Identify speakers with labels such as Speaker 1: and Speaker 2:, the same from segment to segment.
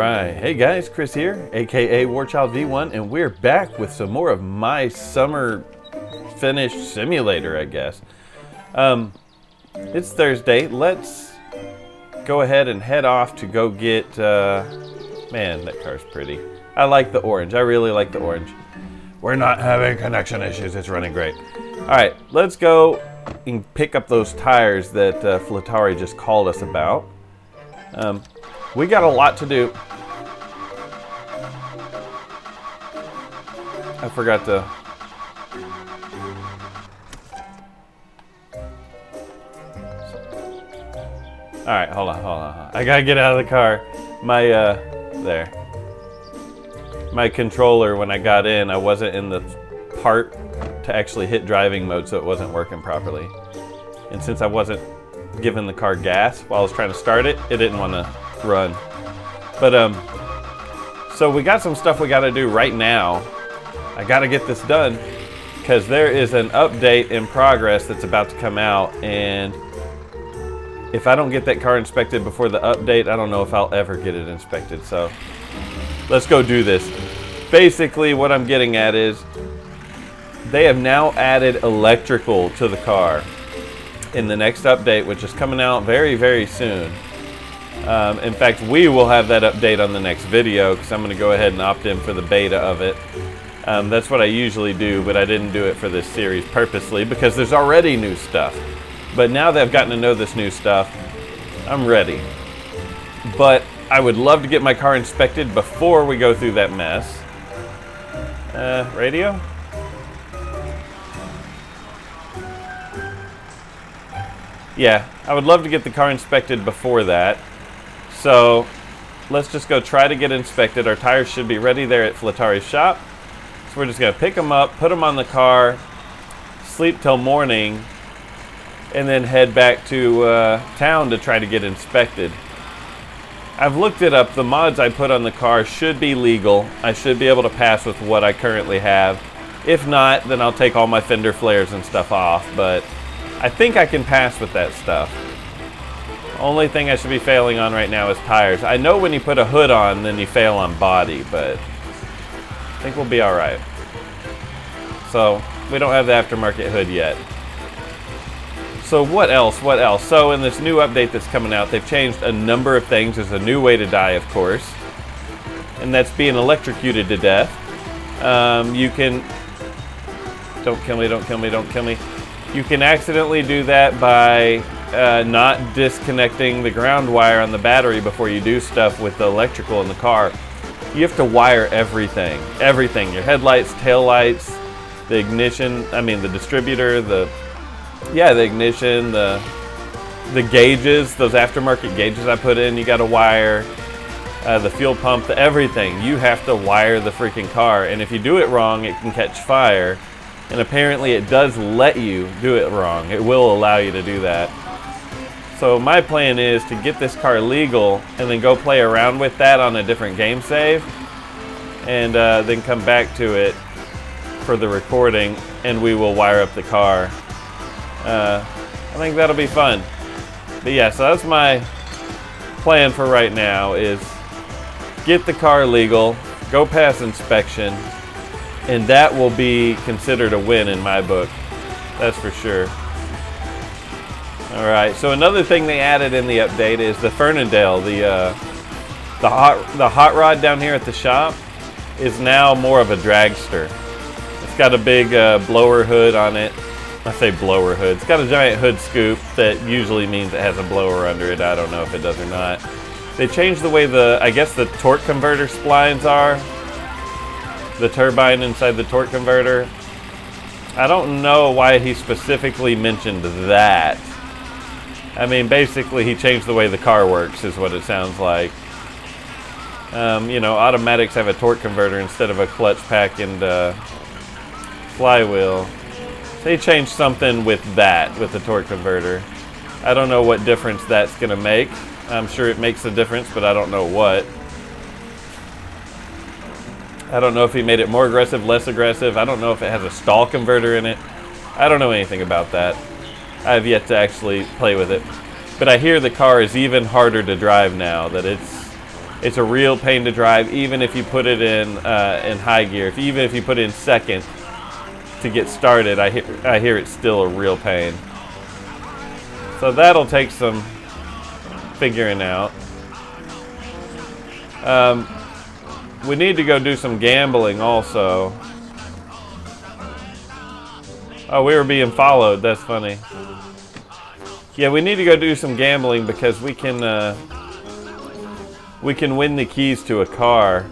Speaker 1: Alright, hey guys, Chris here, aka Warchild V1, and we're back with some more of my summer finish simulator, I guess. It's Thursday. Let's go ahead and head off to go get, man, that car's pretty. I like the orange. I really like the orange. We're not having connection issues. It's running great. Alright, let's go and pick up those tires that Flatari just called us about. We got a lot to do. I forgot to... Alright, hold on. I gotta get out of the car. There. My controller, when I got in, I wasn't in the part to actually hit driving mode, so it wasn't working properly. And since I wasn't giving the car gas while I was trying to start it, it didn't want to run. But so we got some stuff we got to do right now. I got to get this done because there is an update in progress that's about to come out, and if I don't get that car inspected before the update, I don't know if I'll ever get it inspected. So let's go do this. Basically what I'm getting at is they have now added electrical to the car in the next update, which is coming out very, very soon. In fact, we will have that update on the next video because I'm going to go ahead and opt in for the beta of it. That's what I usually do, but I didn't do it for this series purposely because there's already new stuff. But now that I've gotten to know this new stuff, I'm ready. But I would love to get my car inspected before we go through that mess. Radio? Yeah, I would love to get the car inspected before that. So let's just go try to get inspected. Our tires should be ready there at Flatari's shop. So we're just going to pick them up, put them on the car, sleep till morning, and then head back to town to try to get inspected. I've looked it up. The mods I put on the car should be legal. I should be able to pass with what I currently have. If not, then I'll take all my fender flares and stuff off. But I think I can pass with that stuff. Only thing I should be failing on right now is tires. I know when you put a hood on, then you fail on body, but I think we'll be alright. So, we don't have the aftermarket hood yet. So what else? So in this new update that's coming out, they've changed a number of things. There's a new way to die, of course. And that's being electrocuted to death. You can... Don't kill me. You can accidentally do that by not disconnecting the ground wire on the battery before you do stuff with the electrical in the car. You have to wire everything. Everything. Your headlights, taillights, the ignition, the distributor, the ignition, the gauges, those aftermarket gauges I put in, you got to wire. The fuel pump, everything. You have to wire the freaking car. And if you do it wrong, it can catch fire. And apparently it does let you do it wrong. It will allow you to do that. So my plan is to get this car legal and then go play around with that on a different game save. And then come back to it for the recording and we will wire up the car. I think that'll be fun. But yeah, so that's my plan for right now is get the car legal, go pass inspection, and that will be considered a win in my book. That's for sure. Alright, so another thing they added in the update is the Fernandale. The hot rod down here at the shop is now more of a dragster. It's got a big blower hood on it. I say blower hood. It's got a giant hood scoop that usually means it has a blower under it. I don't know if it does or not. They changed the way I guess the torque converter splines are. The turbine inside the torque converter. I don't know why he specifically mentioned that. Basically he changed the way the car works is what it sounds like. Automatics have a torque converter instead of a clutch pack and flywheel. They changed something with that, with the torque converter. I don't know what difference that's going to make. I'm sure it makes a difference, but I don't know what. I don't know if he made it more aggressive, less aggressive. I don't know if it has a stall converter in it. I don't know anything about that. I have yet to actually play with it. But I hear the car is even harder to drive now, that it's It's a real pain to drive, even if you put it in high gear. Even if you put it in second to get started, I hear it's still a real pain. So that'll take some figuring out. We need to go do some gambling also. Oh, we were being followed. That's funny. Yeah, we need to go do some gambling because we can win the keys to a car.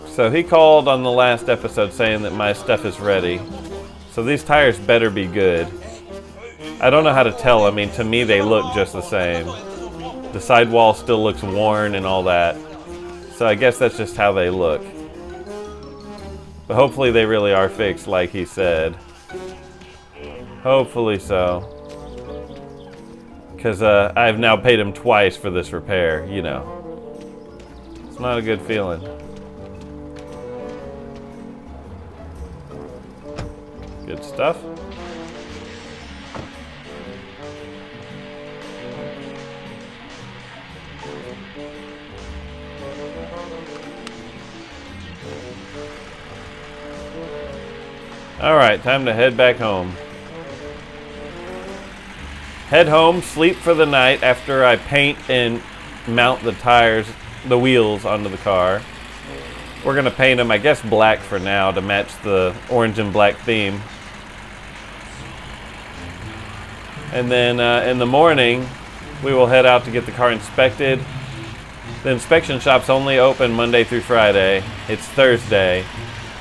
Speaker 1: So he called on the last episode saying that my stuff is ready. So these tires better be good. I don't know how to tell. I mean, to me they look just the same. The sidewall still looks worn and all that. So I guess that's just how they look. But hopefully they really are fixed like he said. Hopefully so. Because I've now paid him twice for this repair, you know. It's not a good feeling. Good stuff. All right, time to head back home. Head home, sleep for the night after I paint and mount the tires, the wheels onto the car. We're gonna paint them, I guess, black for now to match the orange and black theme. And then in the morning, we will head out to get the car inspected. The inspection shop's only open Monday through Friday. It's Thursday.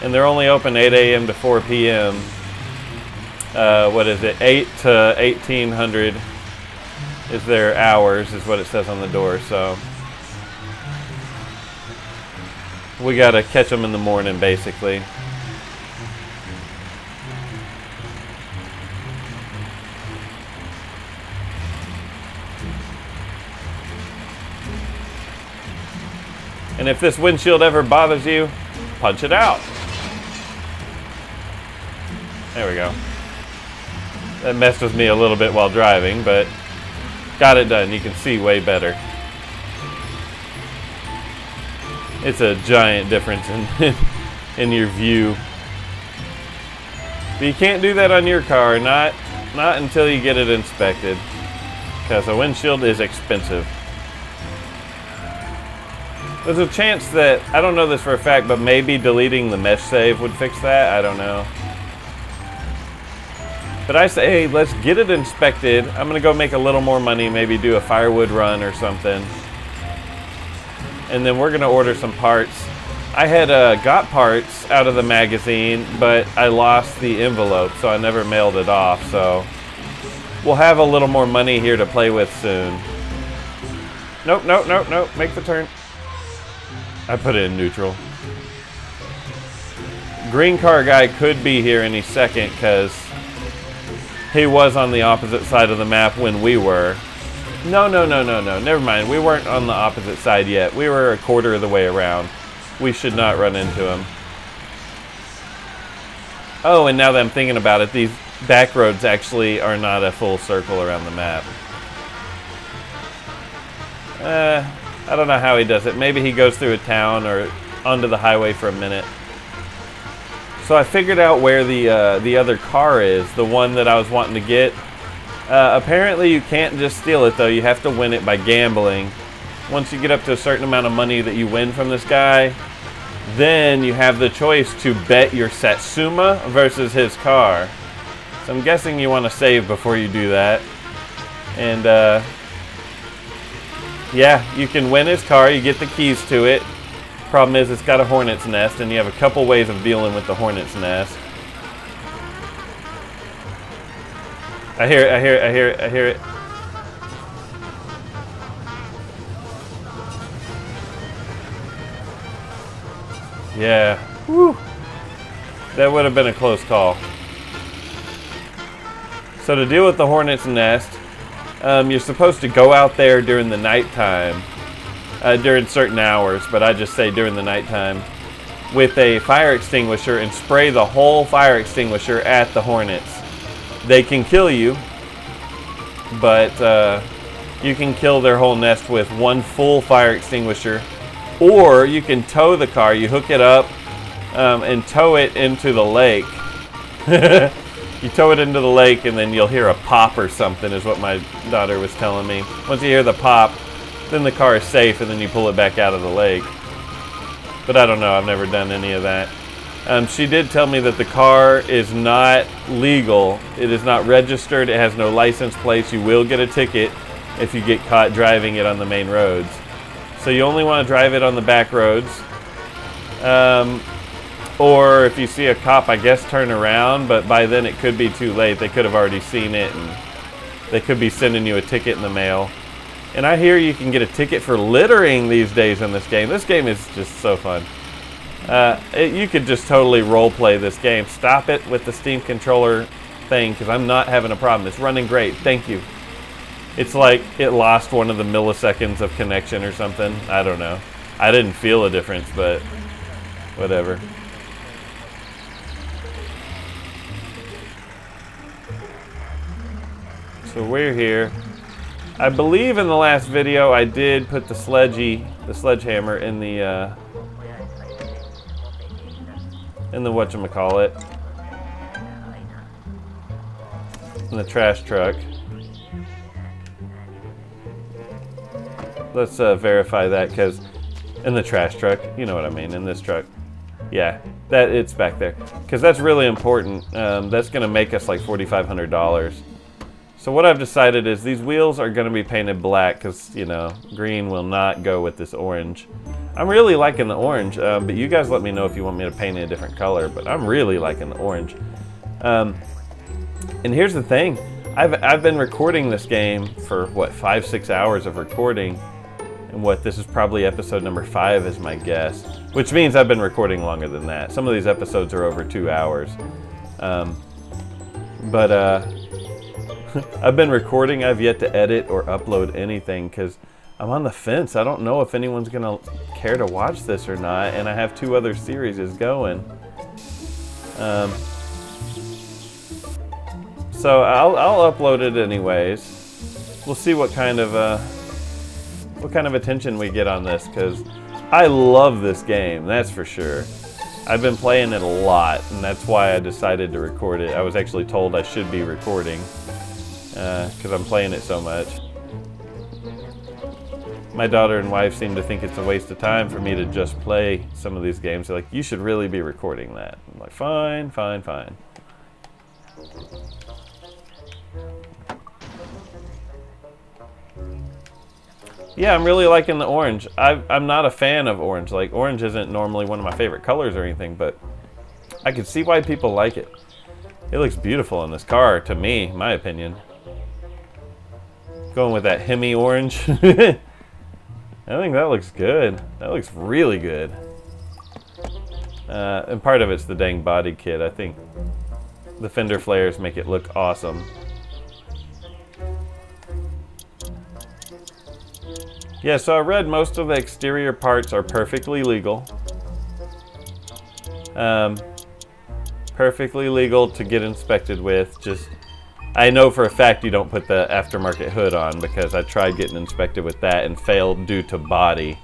Speaker 1: And they're only open 8 a.m. to 4 p.m. What is it? 8 to 1800 is their hours, is what it says on the door. So we got to catch them in the morning, basically. And if this windshield ever bothers you, punch it out. There we go. That messed with me a little bit while driving, but got it done. You can see way better. It's a giant difference in your view. But you can't do that on your car, not until you get it inspected, because a windshield is expensive. There's a chance that, I don't know this for a fact, but maybe deleting the mesh save would fix that. I don't know. But I say, hey, let's get it inspected. I'm going to go make a little more money, maybe do a firewood run or something. And then we're going to order some parts. I had got parts out of the magazine, but I lost the envelope, so I never mailed it off. So we'll have a little more money here to play with soon. Nope, nope, nope, nope. Make the turn. I put it in neutral. Green car guy could be here any second because he was on the opposite side of the map when we were. No, no, no, no, no. Never mind. We weren't on the opposite side yet. We were a quarter of the way around. We should not run into him. Oh, and now that I'm thinking about it, these back roads actually are not a full circle around the map. I don't know how he does it. Maybe he goes through a town or onto the highway for a minute. So I figured out where the other car is, the one that I was wanting to get. Apparently you can't just steal it though, you have to win it by gambling. Once you get up to a certain amount of money that you win from this guy, then you have the choice to bet your Satsuma versus his car. So I'm guessing you want to save before you do that. And yeah, you can win his car, you get the keys to it. Problem is, it's got a hornet's nest, and you have a couple ways of dealing with the hornet's nest. I hear it, I hear it, I hear it, I hear it. Yeah, whew. That would have been a close call. So to deal with the hornet's nest, you're supposed to go out there during the nighttime, during certain hours, but I just say during the nighttime, with a fire extinguisher and spray the whole fire extinguisher at the hornets. They can kill you, but you can kill their whole nest with one full fire extinguisher, or you can tow the car. You hook it up and tow it into the lake. You tow it into the lake and then you'll hear a pop or something, is what my daughter was telling me. Once you hear the pop, then the car is safe and then you pull it back out of the lake. But I don't know, I've never done any of that. She did tell me that the car is not legal. It is not registered. It has no license plates. You will get a ticket if you get caught driving it on the main roads. So you only want to drive it on the back roads. Or if you see a cop, I guess turn around, but by then it could be too late. They could have already seen it and they could be sending you a ticket in the mail. And I hear you can get a ticket for littering these days in this game. This game is just so fun. You could just totally role play this game. Stop it with the Steam controller thing, because I'm not having a problem. It's running great. Thank you. It's like it lost one of the milliseconds of connection or something. I don't know. I didn't feel a difference, but whatever. So we're here. I believe in the last video I did put the sledgehammer in the whatchamacallit, in the trash truck. Let's verify that, because in the trash truck, you know what I mean, in this truck. Yeah, that it's back there, because that's really important. That's going to make us like $4,500. So what I've decided is these wheels are going to be painted black, because, you know, green will not go with this orange. I'm really liking the orange, but you guys let me know if you want me to paint it a different color, but I'm really liking the orange. And here's the thing. I've been recording this game for, what, 5-6 hours of recording, and this is probably episode number 5 is my guess, which means I've been recording longer than that. Some of these episodes are over 2 hours. I've been recording. I've yet to edit or upload anything because I'm on the fence. I don't know if anyone's gonna care to watch this or not, and I have 2 other series going. So I'll upload it anyways. We'll see what kind of attention we get on this, because I love this game, that's for sure. I've been playing it a lot, and that's why I decided to record it. I was actually told I should be recording because I'm playing it so much. My daughter and wife seem to think it's a waste of time for me to just play some of these games. They're like, you should really be recording that. I'm like, fine, fine, fine. Yeah, I'm really liking the orange. I'm not a fan of orange. Like, orange isn't normally one of my favorite colors or anything, but I can see why people like it. It looks beautiful in this car, to me, my opinion. Going with that Hemi orange. I think that looks good. That looks really good. And part of it's the dang body kit. I think the fender flares make it look awesome. Yeah, so I read most of the exterior parts are perfectly legal. Perfectly legal to get inspected with. Just, I know for a fact you don't put the aftermarket hood on, because I tried getting inspected with that and failed due to body.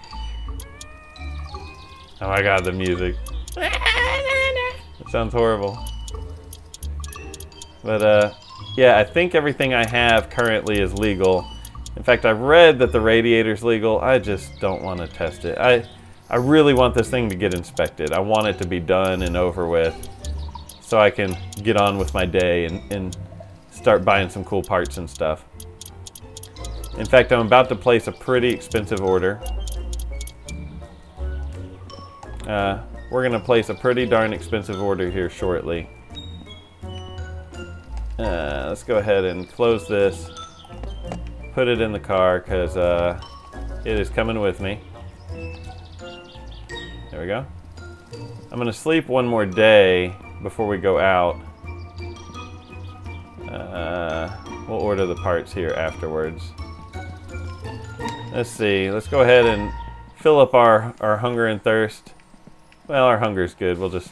Speaker 1: Oh my god, the music. It sounds horrible. But yeah, I think everything I have currently is legal. In fact, I've read that the radiator's legal. I just don't want to test it. I really want this thing to get inspected. I want it to be done and over with, so I can get on with my day and start buying some cool parts and stuff. In fact, I'm about to place a pretty expensive order. We're going to place a pretty darn expensive order here shortly. Let's go ahead and close this. Put it in the car, because it is coming with me. There we go. I'm going to sleep one more day before we go out. We'll order the parts here afterwards. Let's see. Let's go ahead and fill up our hunger and thirst. Well, our hunger's good. We'll just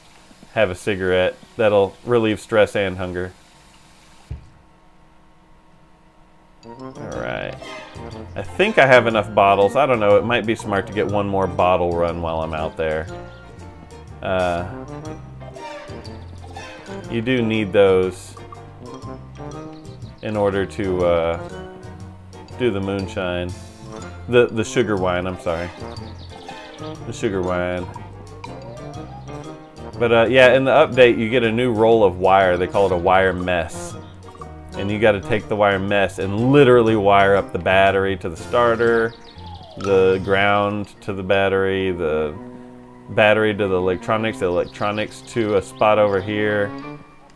Speaker 1: have a cigarette. That'll relieve stress and hunger. Alright. I think I have enough bottles. I don't know. It might be smart to get one more bottle run while I'm out there. You do need those in order to do the moonshine. The sugar wine, I'm sorry. The sugar wine. But yeah, in the update you get a new roll of wire. They call it a wire mess. And you got to take the wire mess and literally wire up the battery to the starter, the ground to the battery to the electronics to a spot over here.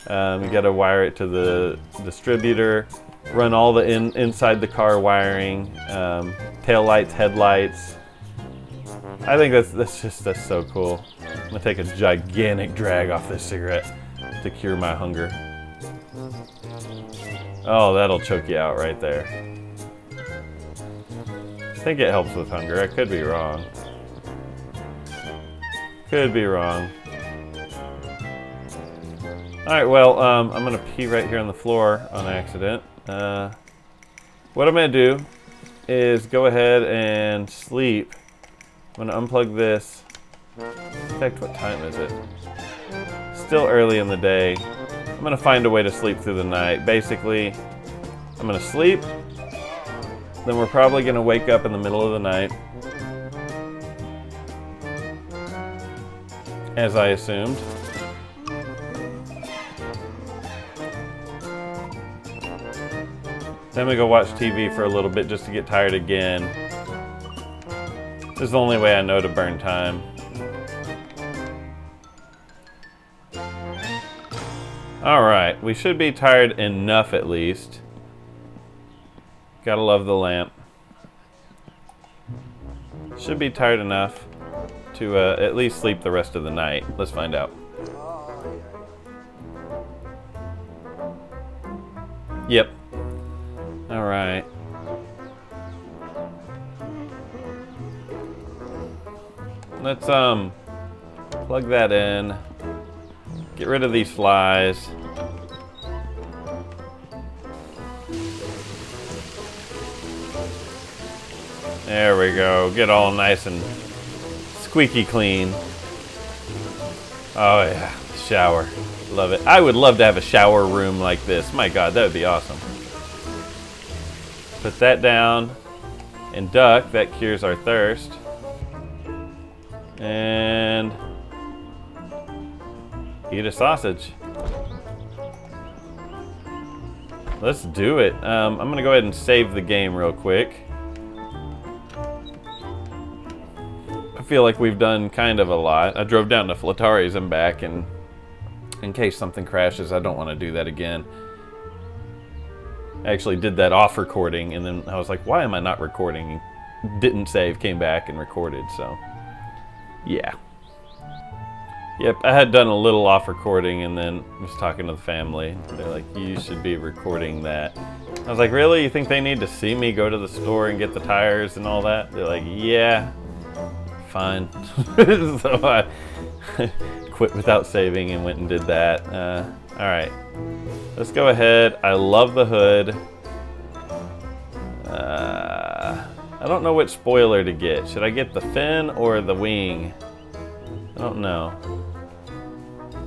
Speaker 1: You got to wire it to the distributor, run all the inside the car wiring, tail lights, headlights. I think that's so cool. I'm gonna take a gigantic drag off this cigarette to cure my hunger. Oh, that'll choke you out right there. I think it helps with hunger. I could be wrong. Could be wrong. Alright, well, I'm going to pee right here on the floor on accident. What I'm going to do is go ahead and sleep. I'm going to unplug this. In fact, what time is it? Still early in the day. I'm going to find a way to sleep through the night. Basically, I'm going to sleep. Then we're probably going to wake up in the middle of the night. As I assumed. Then we go watch TV for a little bit just to get tired again. This is the only way I know to burn time. Alright, we should be tired enough at least. Gotta love the lamp. Should be tired enough to at least sleep the rest of the night. Let's find out. Yep. Alright. Let's plug that in. Get rid of these flies. There we go. Get all nice and squeaky clean. Oh yeah, shower. Love it. I would love to have a shower room like this. My God, that would be awesome. Put that down and duck. That cures our thirst. And eat a sausage. Let's do it. I'm gonna go ahead and save the game real quick. I feel like we've done kind of a lot. I drove down to Flatari's and back, and in case something crashes, I don't want to do that again. I actually did that off recording, and then I was like, why am I not recording? Didn't save, came back and recorded, so yeah. Yep, I had done a little off recording and then was talking to the family. They're like, you should be recording that. I was like, really? You think they need to see me go to the store and get the tires and all that? They're like, yeah, fine. So I quit without saving and went and did that. Alright, let's go ahead. I love the hood. I don't know which spoiler to get. Should I get the fin or the wing? I don't know.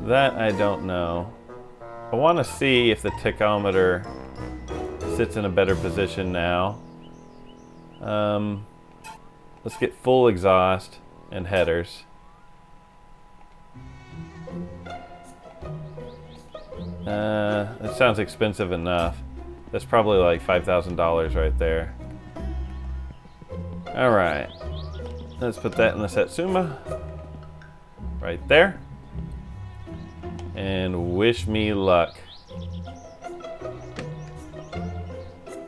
Speaker 1: That I don't know. I want to see if the tachometer sits in a better position now. Let's get full exhaust and headers. That sounds expensive enough. That's probably like $5,000 right there. Alright. Let's put that in the Satsuma. Right there. And wish me luck.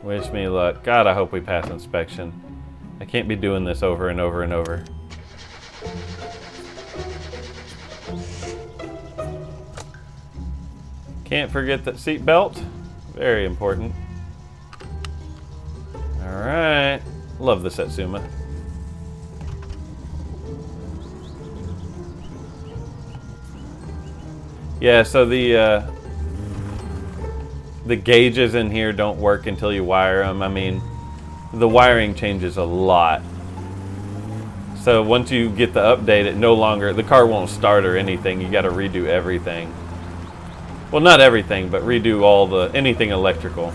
Speaker 1: Wish me luck. God, I hope we pass inspection. I can't be doing this over and over and over. Can't forget that seat belt. Very important. Alright. Love the Satsuma. Yeah, so the The gauges in here don't work until you wire them. I mean, the wiring changes a lot. So once you get the update, it no longer, the car won't start or anything. You got to redo everything. Well, not everything, but redo anything electrical.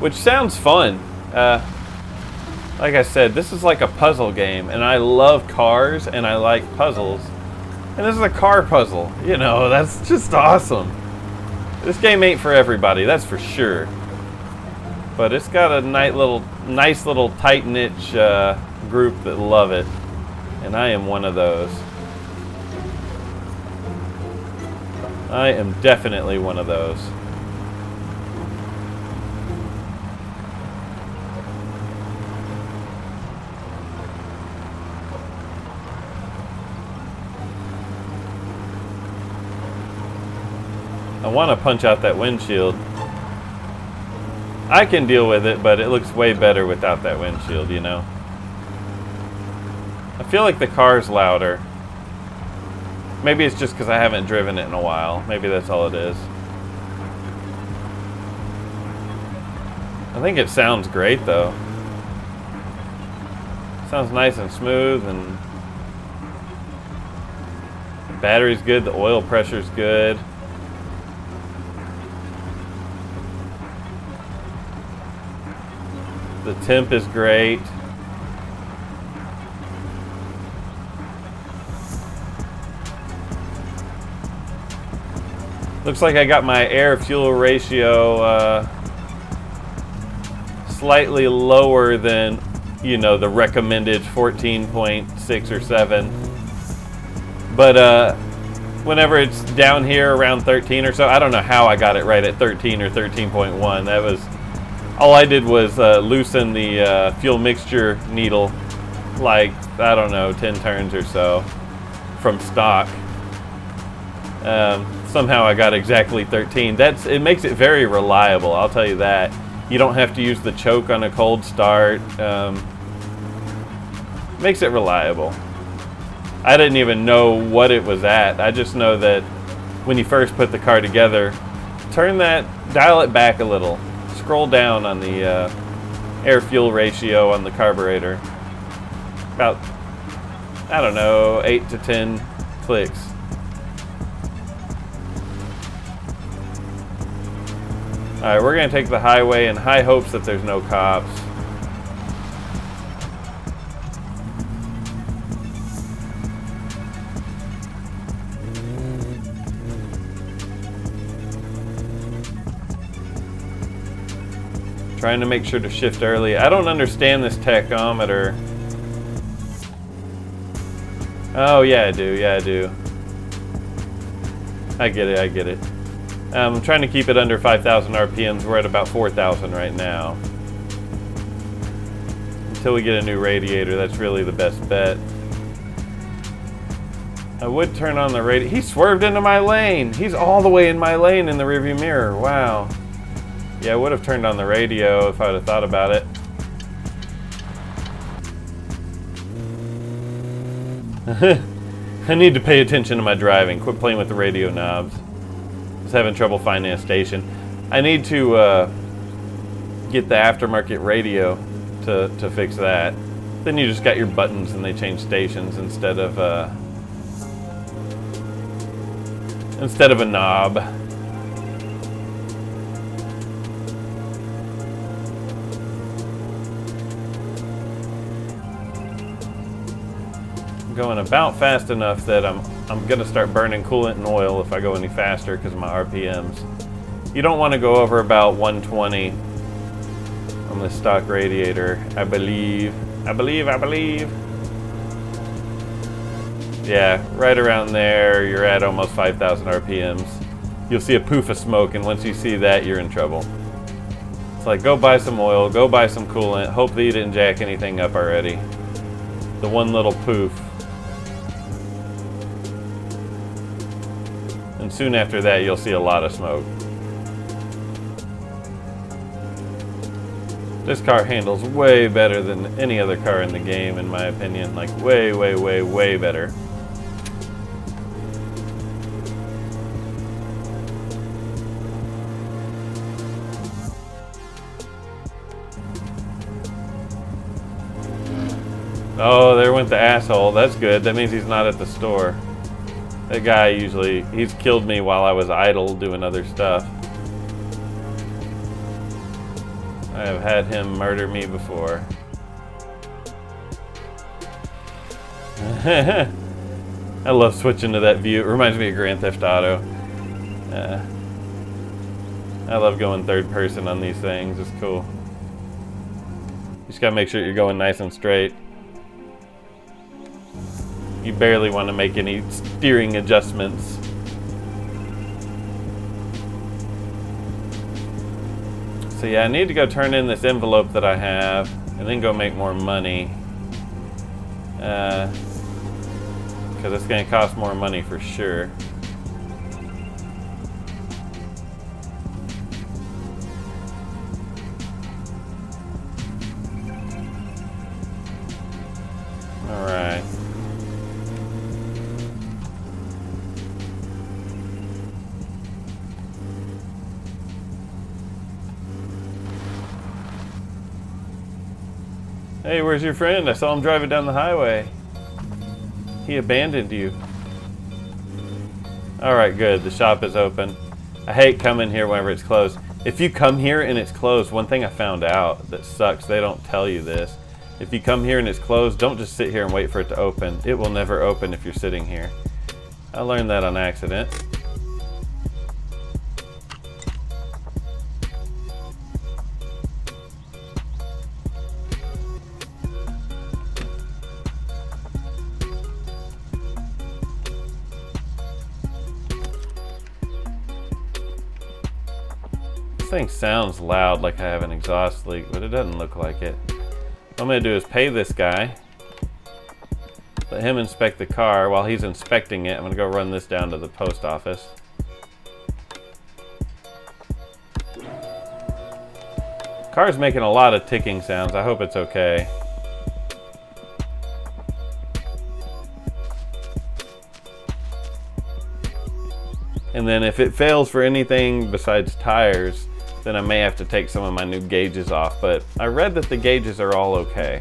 Speaker 1: Which sounds fun. Like I said, this is like a puzzle game, and I love cars and I like puzzles. And this is a car puzzle. You know, that's just awesome. This game ain't for everybody, that's for sure. But it's got a nice little tight-knit group that love it. And I am one of those. I am definitely one of those. I want to punch out that windshield. I can deal with it, but it looks way better without that windshield, you know. I feel like the car's louder. Maybe it's just because I haven't driven it in a while. Maybe that's all it is. I think it sounds great, though. Sounds nice and smooth, and the battery's good, the oil pressure's good. The temp is great. Looks like I got my air-fuel ratio slightly lower than, you know, the recommended 14.6 or 7. But whenever it's down here around 13 or so, I don't know how I got it right at 13 or 13.1. That was... all I did was loosen the fuel mixture needle, like, I don't know, 10 turns or so from stock. Somehow I got exactly 13. It makes it very reliable, I'll tell you that. You don't have to use the choke on a cold start. Makes it reliable. I didn't even know what it was at. I just know that when you first put the car together, dial it back a little. Scroll down on the air-fuel ratio on the carburetor. About, I don't know, 8 to 10 clicks. Alright, we're going to take the highway in high hopes that there's no cops. Trying to make sure to shift early. I don't understand this tachometer. Oh, yeah, I do. Yeah, I do. I get it. I get it. I'm trying to keep it under 5,000 RPMs. We're at about 4,000 right now. Until we get a new radiator, that's really the best bet. I would turn on the radio. He swerved into my lane. He's all the way in my lane in the rearview mirror. Wow. Yeah, I would have turned on the radio if I would have thought about it. I need to pay attention to my driving. Quit playing with the radio knobs. Just having trouble finding a station. I need to get the aftermarket radio to fix that. Then you just got your buttons and they change stations instead of a knob. Going about fast enough that I'm gonna start burning coolant and oil if I go any faster because of my RPMs. You don't want to go over about 120 on the stock radiator, I believe. Yeah, right around there, you're at almost 5,000 RPMs. You'll see a poof of smoke, and once you see that, you're in trouble. It's like, go buy some oil, go buy some coolant, hope that you didn't jack anything up already. The one little poof. And soon after that, you'll see a lot of smoke. This car handles way better than any other car in the game, in my opinion. Like, way, way, way, way better. Oh, there went the asshole. That's good. That means he's not at the store. That guy usually, he's killed me while I was idle doing other stuff. I have had him murder me before. I love switching to that view. It reminds me of Grand Theft Auto. I love going third person on these things. It's cool. You just gotta make sure you're going nice and straight. You barely want to make any steering adjustments. So yeah, I need to go turn in this envelope that I have and then go make more money. Because it's going to cost more money for sure. Alright. Hey, where's your friend? I saw him driving down the highway. He abandoned you. Alright, good. The shop is open. I hate coming here whenever it's closed. If you come here and it's closed, one thing I found out that sucks, they don't tell you this. If you come here and it's closed, don't just sit here and wait for it to open. It will never open if you're sitting here. I learned that on accident. This thing sounds loud like I have an exhaust leak, but it doesn't look like it. What I'm going to do is pay this guy. Let him inspect the car. While he's inspecting it, I'm going to go run this down to the post office. Car's making a lot of ticking sounds. I hope it's okay. And then if it fails for anything besides tires, then I may have to take some of my new gauges off. But I read that the gauges are all okay.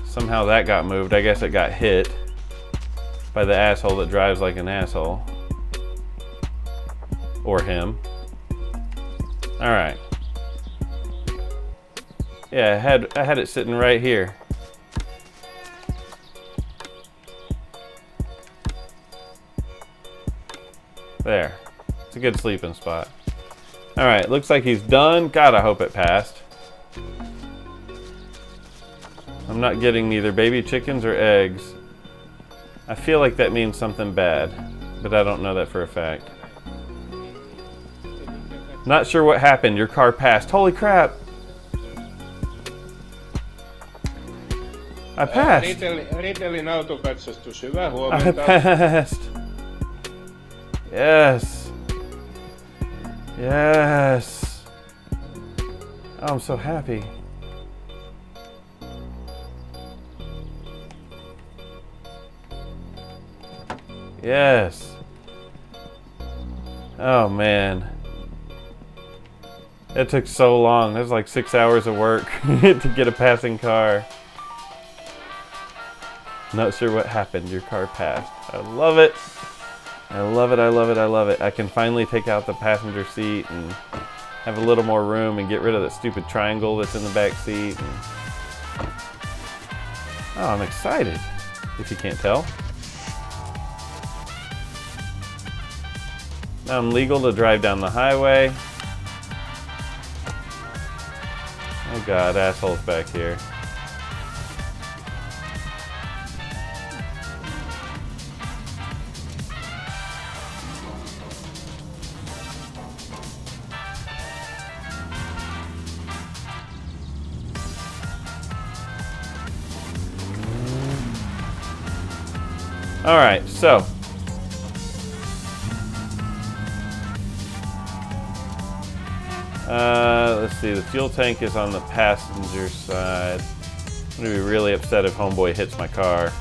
Speaker 1: Somehow that got moved. I guess it got hit by the asshole that drives like an asshole. Or him. Alright. Yeah, I had it sitting right here. There. It's a good sleeping spot. Alright, looks like he's done. God, I hope it passed. I'm not getting neither baby chickens or eggs. I feel like that means something bad, but I don't know that for a fact. Not sure what happened. Your car passed. Holy crap! I passed.
Speaker 2: Ritelin autokatsastus, hyvää
Speaker 1: I
Speaker 2: huomenta.
Speaker 1: passed. Yes. Yes. Oh, I'm so happy. Yes. Oh man. It took so long. It was like 6 hours of work to get a passing car. Not sure what happened. Your car passed. I love it. I love it, I love it, I love it. I can finally take out the passenger seat and have a little more room and get rid of that stupid triangle that's in the back seat. And oh, I'm excited, if you can't tell. Now I'm legal to drive down the highway. Oh God, assholes back here. All right, so let's see, the fuel tank is on the passenger side. I'm gonna be really upset if homeboy hits my car.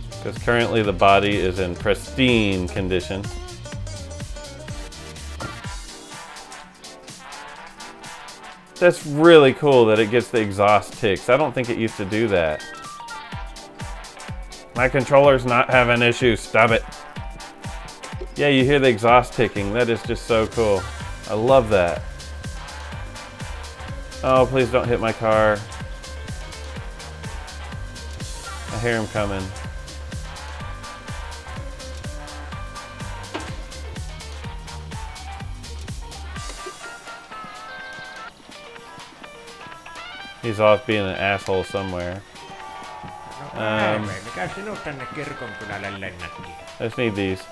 Speaker 1: Because currently the body is in pristine condition. That's really cool that it gets the exhaust ticks. I don't think it used to do that. My controller's not having issues. Stop it. Yeah, you hear the exhaust ticking. That is just so cool. I love that. Oh, please don't hit my car. I hear him coming. He's off being an asshole somewhere.
Speaker 3: Mikä sinut tänne kirkonkylälle lennätti?
Speaker 1: I just need these.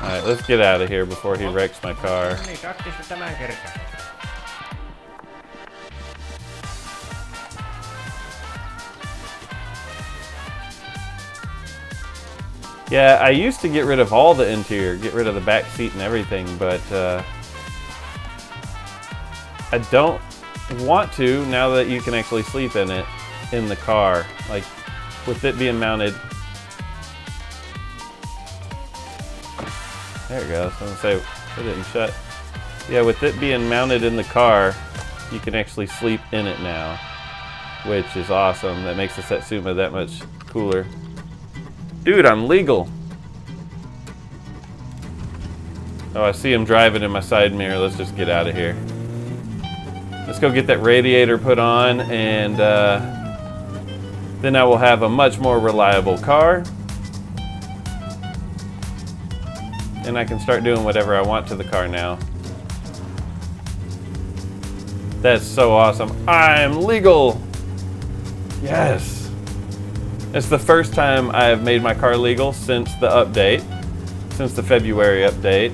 Speaker 1: Alright, let's get out of here before he wrecks my car.
Speaker 3: No niin, katkista tämän kertaa.
Speaker 1: Yeah, I used to get rid of all the interior, get rid of the back seat and everything, but I don't want to now that you can actually sleep in it in the car, like with it being mounted. There it goes. I was gonna say it didn't shut. Yeah, with it being mounted in the car, you can actually sleep in it now, which is awesome. That makes the Satsuma that much cooler. Dude, I'm legal. Oh, I see him driving in my side mirror. Let's just get out of here. Let's go get that radiator put on, and then I will have a much more reliable car. And I can start doing whatever I want to the car now. That's so awesome. I'm legal! Yes! It's the first time I have made my car legal since the update, since the February update.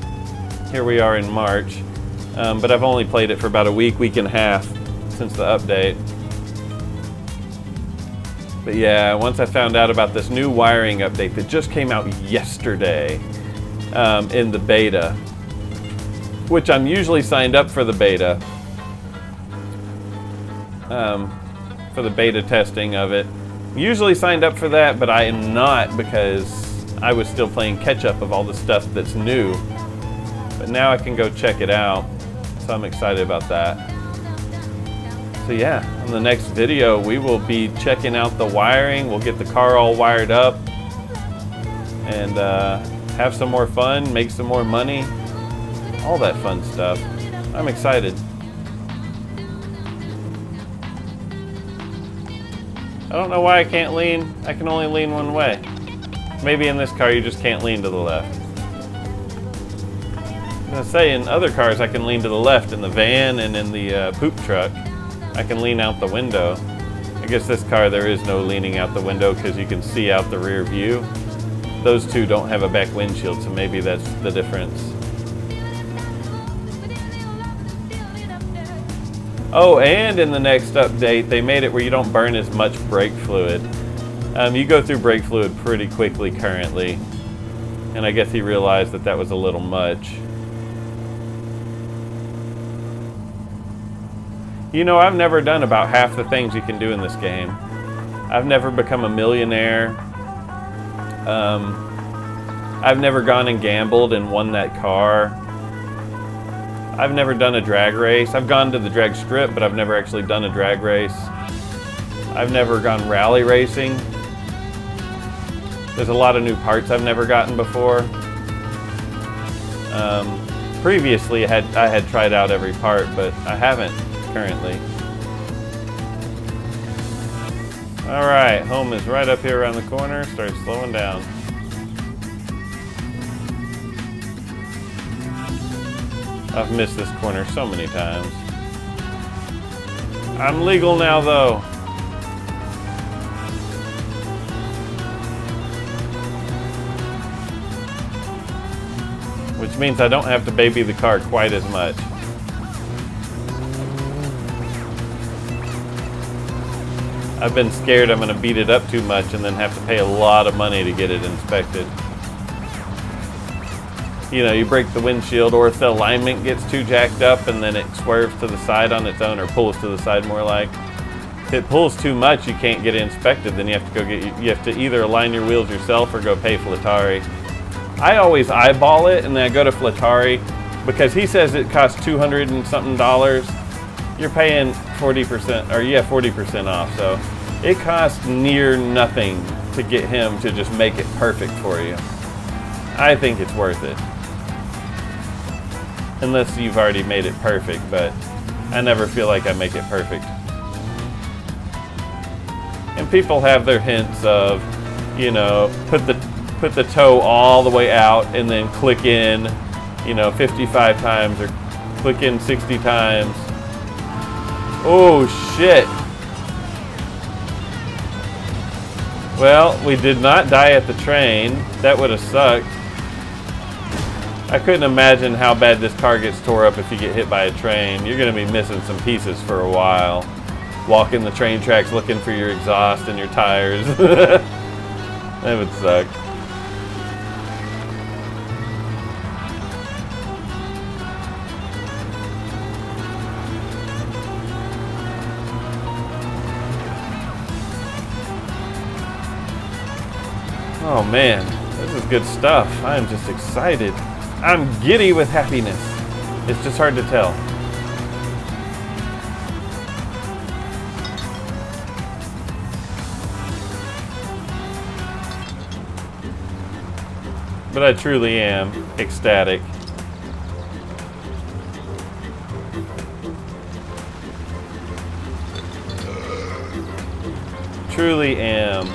Speaker 1: Here we are in March, but I've only played it for about a week and a half since the update. But yeah, once I found out about this new wiring update that just came out yesterday in the beta, which I'm usually signed up for the beta, testing of it. Usually signed up for that, but I am not because I was still playing catch up of all the stuff that's new. But now I can go check it out, so I'm excited about that. So yeah, on the next video we will be checking out the wiring. We'll get the car all wired up and have some more fun, make some more money, all that fun stuff. I'm excited. I don't know why I can't lean. I can only lean one way. Maybe in this car you just can't lean to the left. I'm gonna say in other cars I can lean to the left. In the van and in the poop truck, I can lean out the window. I guess this car there is no leaning out the window because you can see out the rear view. Those two don't have a back windshield, so maybe that's the difference. Oh, and in the next update, they made it where you don't burn as much brake fluid. You go through brake fluid pretty quickly currently, and I guess he realized that that was a little much. You know, I've never done about half the things you can do in this game. I've never become a millionaire. I've never gone and gambled and won that car. I've never done a drag race. I've gone to the drag strip, but I've never actually done a drag race. I've never gone rally racing. There's a lot of new parts I've never gotten before. Previously, I had tried out every part, but I haven't currently. All right, home is right up here around the corner. Start slowing down. I've missed this corner so many times. I'm legal now, though. Which means I don't have to baby the car quite as much. I've been scared I'm going to beat it up too much and then have to pay a lot of money to get it inspected. You know, you break the windshield, or if the alignment gets too jacked up and then it swerves to the side on its own, or pulls to the side more like, If it pulls too much, you can't get it inspected. Then you have to go get. You have to either align your wheels yourself or go pay Flattari. I always eyeball it, and then I go to Flattari because he says it costs $200 and something. You're paying 40%, or 40% off. So it costs near nothing to get him to just make it perfect for you. I think it's worth it. Unless you've already made it perfect, but I never feel like I make it perfect. And people have their hints of, you know, put the toe all the way out and then click in, you know, 55 times or click in 60 times. Oh shit. Well, we did not die at the train. That would have sucked. I couldn't imagine how bad this car gets tore up if you get hit by a train. You're going to be missing some pieces for a while. Walking the train tracks looking for your exhaust and your tires. That would suck. Oh man, this is good stuff. I am just excited. I'm giddy with happiness. It's just hard to tell. But I truly am ecstatic. Truly am.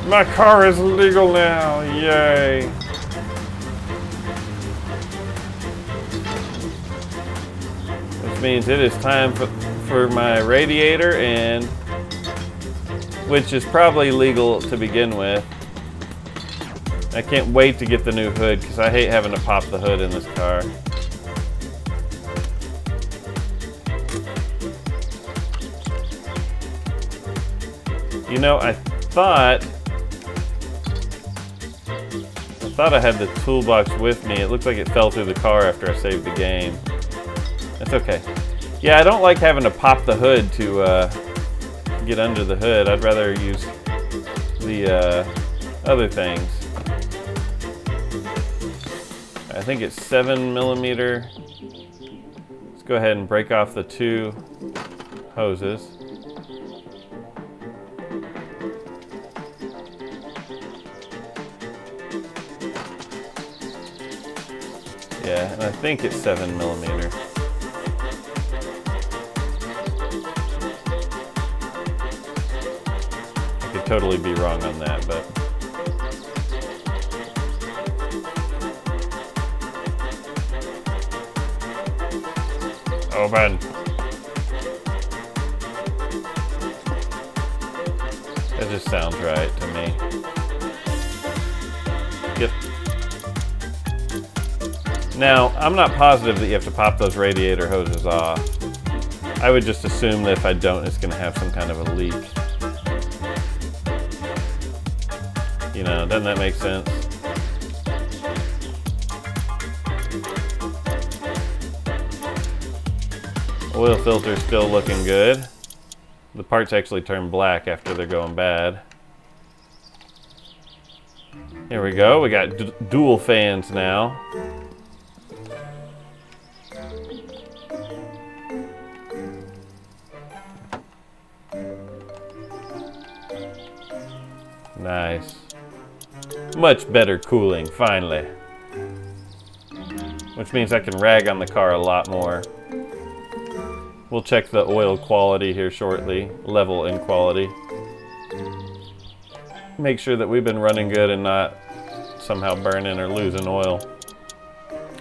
Speaker 1: My car is legal now, yay. Which means it is time for my radiator, and which is probably legal to begin with. I can't wait to get the new hood because I hate having to pop the hood in this car. You know, I thought I had the toolbox with me. It looks like it fell through the car after I saved the game. That's okay. Yeah, I don't like having to pop the hood to get under the hood. I'd rather use the other things. I think it's 7mm. Let's go ahead and break off the two hoses. Yeah, and I think it's 7mm. I could totally be wrong on that, but oh man. That just sounds right to me. Yep. Now, I'm not positive that you have to pop those radiator hoses off. I would just assume that if I don't, it's going to have some kind of a leak. You know, doesn't that make sense? Oil filter still looking good. The parts actually turn black after they're going bad. Here we go. We got dual fans now. Nice. Much better cooling, finally. Which means I can rag on the car a lot more. We'll check the oil quality here shortly. Level in quality. Make sure that we've been running good and not somehow burning or losing oil.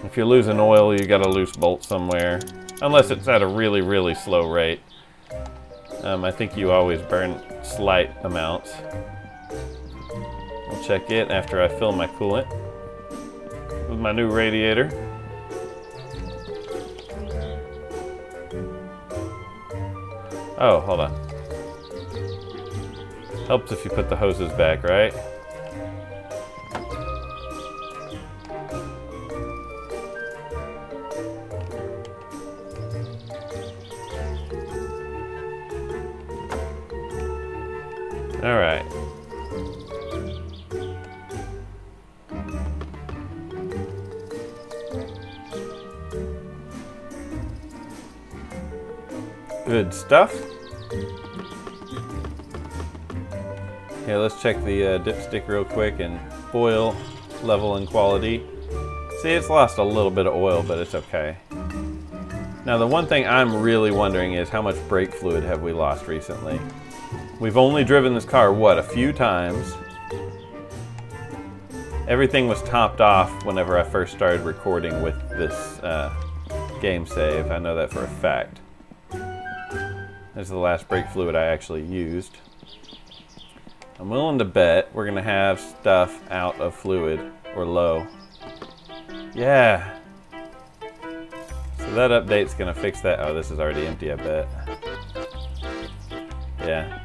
Speaker 1: If you're losing oil, you got a loose bolt somewhere. Unless it's at a really, really slow rate. I think you always burn slight amounts. We'll check it after I fill my coolant with my new radiator. Oh, hold on. Helps if you put the hoses back, right? Good stuff. Here, let's check the dipstick real quick and oil level and quality. See, it's lost a little bit of oil, but it's okay. Now, the one thing I'm really wondering is how much brake fluid have we lost recently? We've only driven this car, what, a few times? Everything was topped off whenever I first started recording with this game save. I know that for a fact. This is the last brake fluid I actually used. I'm willing to bet we're gonna have stuff out of fluid or low. Yeah. So that update's gonna fix that. Oh, this is already empty, I bet. Yeah.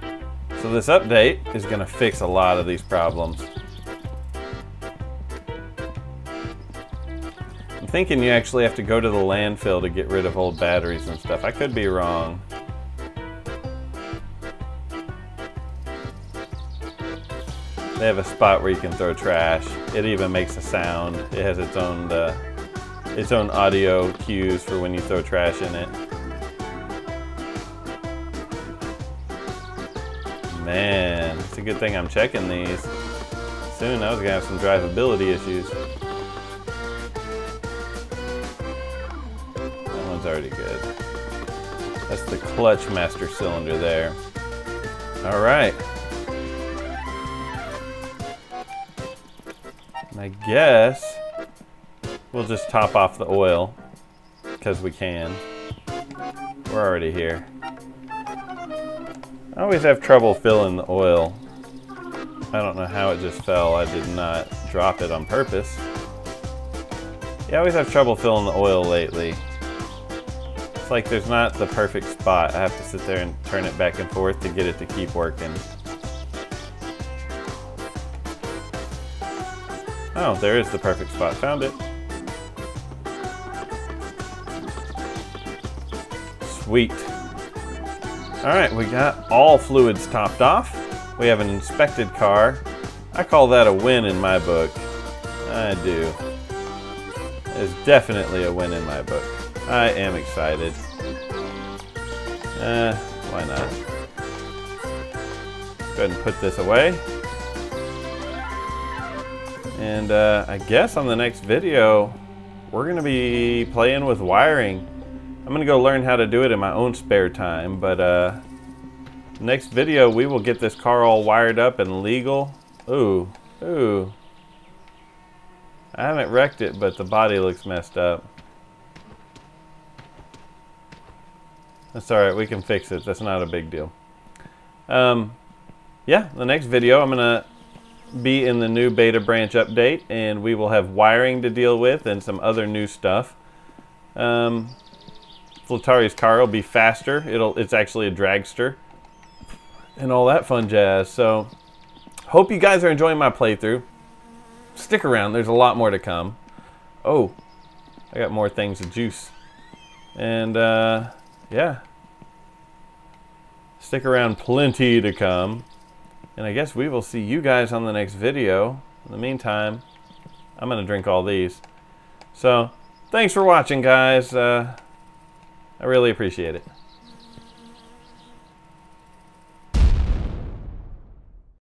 Speaker 1: So this update is gonna fix a lot of these problems. I'm thinking you actually have to go to the landfill to get rid of old batteries and stuff. I could be wrong. They have a spot where you can throw trash. It even makes a sound. It has its own audio cues for when you throw trash in it. Man, it's a good thing I'm checking these. Soon I was gonna have some drivability issues. That one's already good. That's the clutch master cylinder there. All right. I guess we'll just top off the oil because we can. We're already here. I always have trouble filling the oil. I don't know how it just fell. I did not drop it on purpose. Yeah, I always have trouble filling the oil lately. It's like there's not the perfect spot. I have to sit there and turn it back and forth to get it to keep working. Oh, there is the perfect spot. Found it. Sweet. Alright, we got all fluids topped off. We have an inspected car. I call that a win in my book. I do. It's definitely a win in my book. I am excited. Why not? Go ahead and put this away. And I guess on the next video, we're going to be playing with wiring. I'm going to go learn how to do it in my own spare time, but next video we will get this car all wired up and legal. Ooh, ooh. I haven't wrecked it, but the body looks messed up. That's alright, we can fix it. That's not a big deal. Yeah, the next video I'm going to be in the new beta branch update, and we will have wiring to deal with and some other new stuff. Flatari's car will be faster. It's actually a dragster and all that fun jazz. So hope you guys are enjoying my playthrough. Stick around, there's a lot more to come. Oh, I got more things to juice. And yeah, stick around, plenty to come. And I guess we will see you guys on the next video. In the meantime, I'm going to drink all these. So, thanks for watching, guys. I really appreciate it.